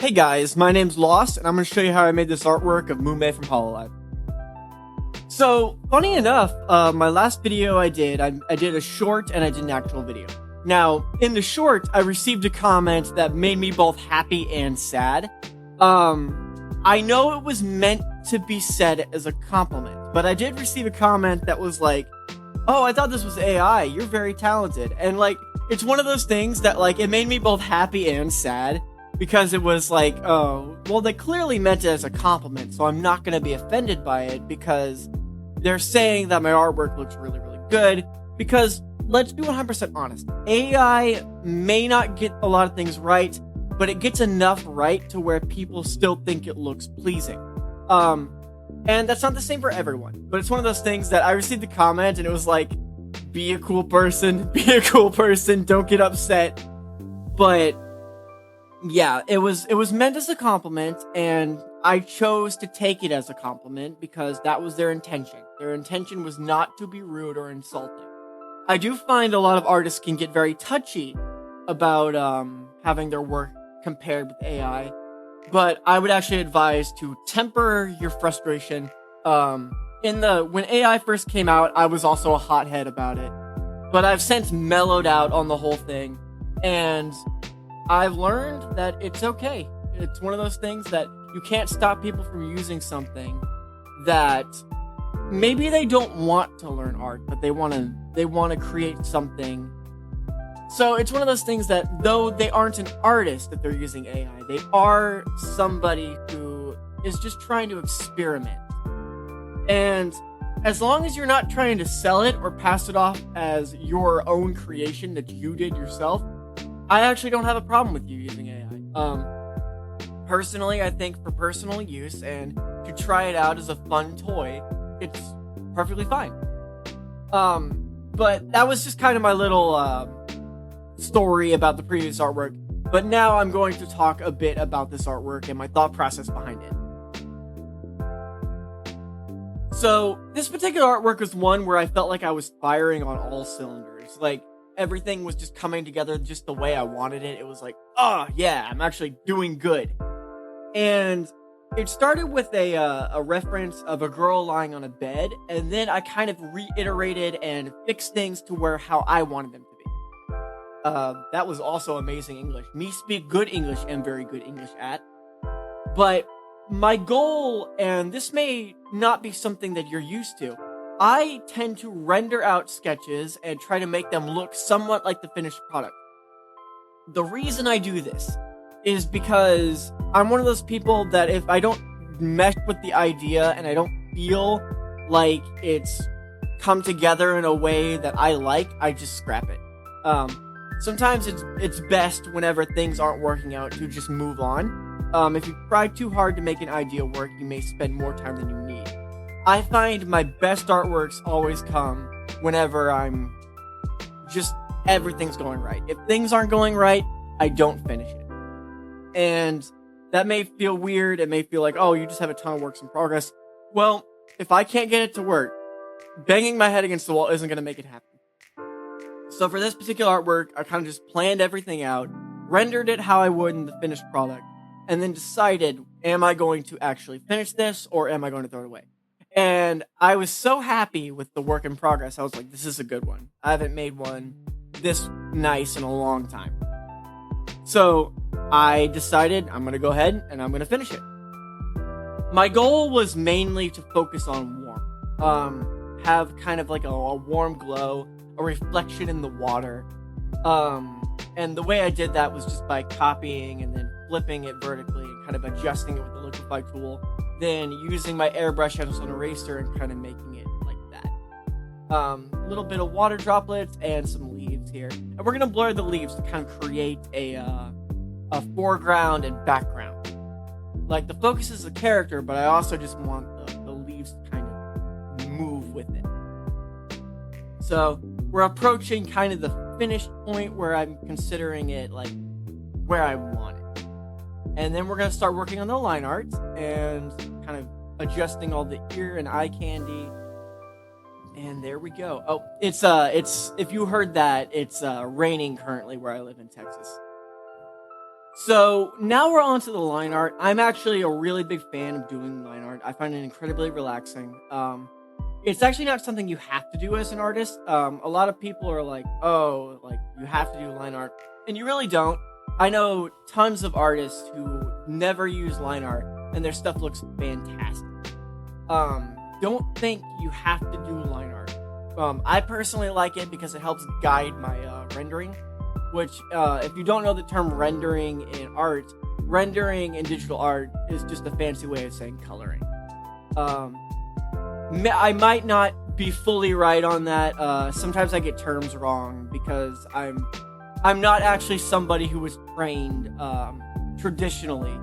Hey guys, my name's Lost, and I'm going to show you how I made this artwork of Mumei from Hololive. So, funny enough, my last video I did a short and I did an actual video. Now, in the short, I received a comment that made me both happy and sad. I know it was meant to be said as a compliment, but I did receive a comment that was like, oh, I thought this was AI, you're very talented. And like, it's one of those things that like, it made me both happy and sad. Because it was like, oh, well, they clearly meant it as a compliment, so I'm not going to be offended by it because they're saying that my artwork looks really, really good. Because, let's be 100% honest, AI may not get a lot of things right, but it gets enough right to where people still think it looks pleasing. And that's not the same for everyone, but it's one of those things that I received the comment and it was like, be a cool person, don't get upset. But yeah, it was meant as a compliment, and I chose to take it as a compliment because that was their intention. Their intention was not to be rude or insulting. I do find a lot of artists can get very touchy about having their work compared with AI, but I would actually advise to temper your frustration. When AI first came out, I was also a hothead about it, but I've since mellowed out on the whole thing, and I've learned that it's okay. It's one of those things that you can't stop people from using something that maybe they don't want to learn art, but they want to create something. So it's one of those things that though they aren't an artist that they're using AI, they are somebody who is just trying to experiment. And as long as you're not trying to sell it or pass it off as your own creation that you did yourself, I actually don't have a problem with you using AI. Personally, I think for personal use and to try it out as a fun toy, it's perfectly fine. But that was just kind of my little story about the previous artwork. But now I'm going to talk a bit about this artwork and my thought process behind it. So, this particular artwork was one where I felt like I was firing on all cylinders. Like, everything was just coming together just the way I wanted it. It was like, oh yeah, I'm actually doing good. And it started with a reference of a girl lying on a bed, and then I kind of reiterated and fixed things to where how I wanted them to be. That was also amazing English. Me speak good English and very good English at. But my goal, and this may not be something that you're used to, I tend to render out sketches and try to make them look somewhat like the finished product. The reason I do this is because I'm one of those people that if I don't mesh with the idea and I don't feel like it's come together in a way that I like, I just scrap it. Sometimes it's best whenever things aren't working out to just move on. If you try too hard to make an idea work, you may spend more time than you need. I find my best artworks always come whenever everything's going right. If things aren't going right, I don't finish it. And that may feel weird. It may feel like, oh, you just have a ton of works in progress. Well, if I can't get it to work, banging my head against the wall isn't going to make it happen. So for this particular artwork, I kind of just planned everything out, rendered it how I would in the finished product, and then decided, am I going to actually finish this or am I going to throw it away? And I was so happy with the work in progress. I was like, this is a good one. I haven't made one this nice in a long time. So I decided I'm going to go ahead and I'm going to finish it. My goal was mainly to focus on warmth. Have kind of like a warm glow, a reflection in the water. And the way I did that was just by copying and then flipping it vertically and kind of adjusting it with the liquify tool. Then using my airbrush as an eraser and kind of making it like that. A little bit of water droplets and some leaves here. And we're going to blur the leaves to kind of create a foreground and background. Like, the focus is the character, but I also just want the leaves to kind of move with it. So, we're approaching kind of the finished point where I'm considering it, like, where I want it. And then we're going to start working on the line art and kind of adjusting all the ear and eye candy. And there we go. Oh, it's if you heard that, it's raining currently where I live in Texas. So now we're on to the line art. I'm actually a really big fan of doing line art. I find it incredibly relaxing. It's actually not something you have to do as an artist. A lot of people are like, oh, like you have to do line art, and you really don't. I know tons of artists who never use line art and their stuff looks fantastic. Don't think you have to do line art. I personally like it because it helps guide my rendering, which if you don't know the term rendering in art, rendering in digital art is just a fancy way of saying coloring. I might not be fully right on that. Sometimes I get terms wrong because I'm not actually somebody who was trained traditionally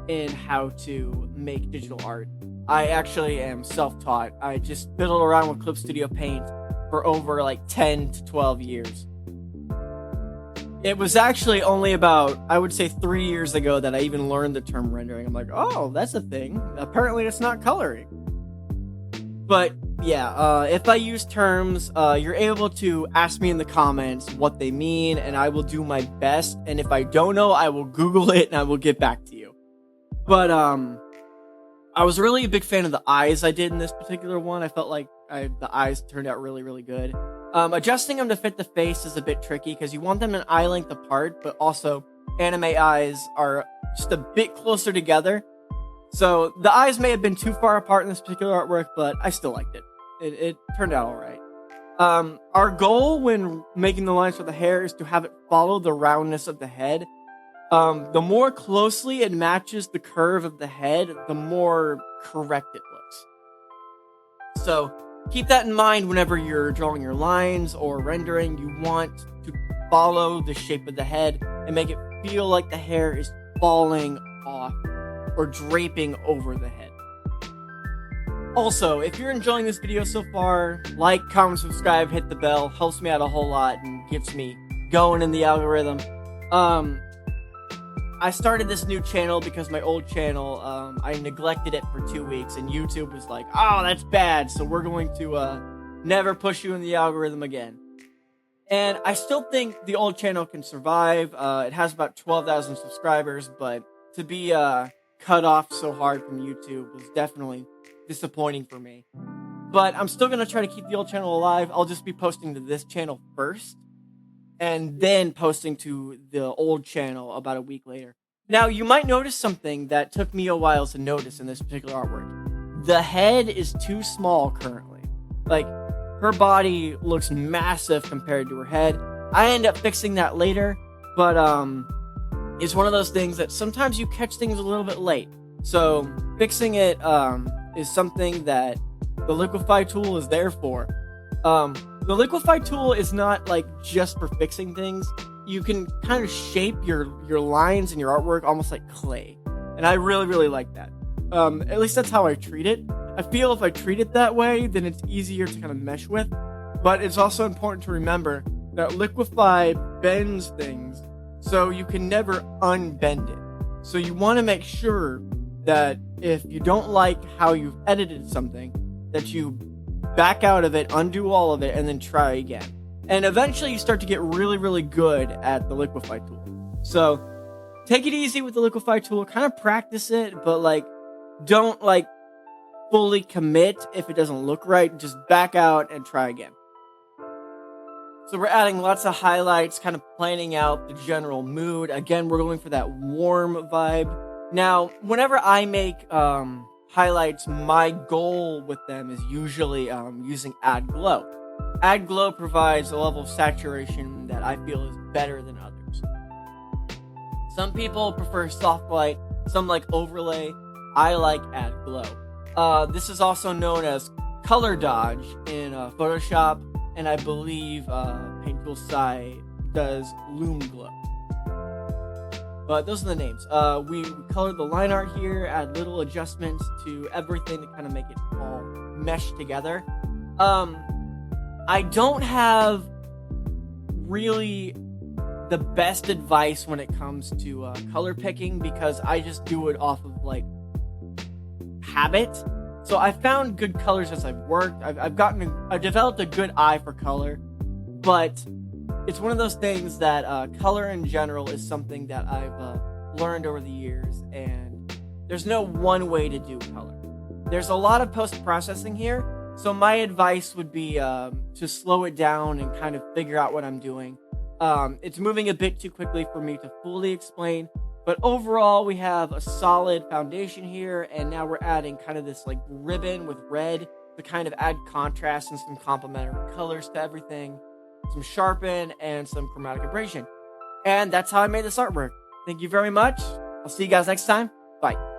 in how to make digital art. I actually am self-taught. I just fiddled around with Clip Studio Paint for over like 10 to 12 years. It was actually only about, I would say 3 years ago that I even learned the term rendering. I'm like, oh, that's a thing. Apparently it's not coloring. But yeah, if I use terms, you're able to ask me in the comments what they mean, and I will do my best. And if I don't know, I will Google it and I will get back to you. But I was really a big fan of the eyes I did in this particular one. I felt like the eyes turned out really, really good. Adjusting them to fit the face is a bit tricky because you want them an eye length apart, but also anime eyes are just a bit closer together. So the eyes may have been too far apart in this particular artwork, but I still liked it. It turned out all right. Our goal when making the lines for the hair is to have it follow the roundness of the head. The more closely it matches the curve of the head, the more correct it looks. So keep that in mind whenever you're drawing your lines or rendering. You want to follow the shape of the head and make it feel like the hair is falling off or draping over the head. Also, if you're enjoying this video so far, like, comment, subscribe, hit the bell. Helps me out a whole lot and gets me going in the algorithm. I started this new channel because my old channel, I neglected it for 2 weeks, and YouTube was like, oh, that's bad, so we're going to never push you in the algorithm again. And I still think the old channel can survive. It has about 12,000 subscribers, but to be cut off so hard from YouTube was definitely disappointing for me. But I'm still going to try to keep the old channel alive. I'll just be posting to this channel first, and then posting to the old channel about a week later. Now, you might notice something that took me a while to notice in this particular artwork. The head is too small currently. Like, her body looks massive compared to her head. I end up fixing that later, but it's one of those things that sometimes you catch things a little bit late. So fixing it is something that the liquify tool is there for. The liquify tool is not like just for fixing things. You can kind of shape your lines and your artwork almost like clay. And I really, really like that. At least that's how I treat it. I feel if I treat it that way, then it's easier to kind of mesh with. But it's also important to remember that liquify bends things, so you can never unbend it. So you want to make sure that if you don't like how you've edited something, that you back out of it, undo all of it, and then try again. And eventually you start to get really, really good at the liquify tool. So take it easy with the liquify tool, kind of practice it, but like don't like fully commit if it doesn't look right. Just back out and try again. So we're adding lots of highlights, kind of planning out the general mood. Again, we're going for that warm vibe. Now, whenever I make highlights, my goal with them is usually using Add Glow. Add Glow provides a level of saturation that I feel is better than others. Some people prefer soft light, some like overlay. I like Add Glow. This is also known as color dodge in Photoshop, and I believe Paint Tool Sai does Loom Glow. But those are the names. We colored the line art here, add little adjustments to everything to kind of make it all mesh together. I don't have really the best advice when it comes to color picking because I just do it off of like habit. So I found good colors as I've worked. I've developed a good eye for color, but it's one of those things that color in general is something that I've learned over the years, and there's no one way to do color. There's a lot of post-processing here, so my advice would be to slow it down and kind of figure out what I'm doing. It's moving a bit too quickly for me to fully explain, but overall we have a solid foundation here, and now we're adding kind of this like ribbon with red to kind of add contrast and some complementary colors to everything, some sharpen, and some chromatic abrasion. And that's how I made this artwork. Thank you very much. I'll see you guys next time. Bye.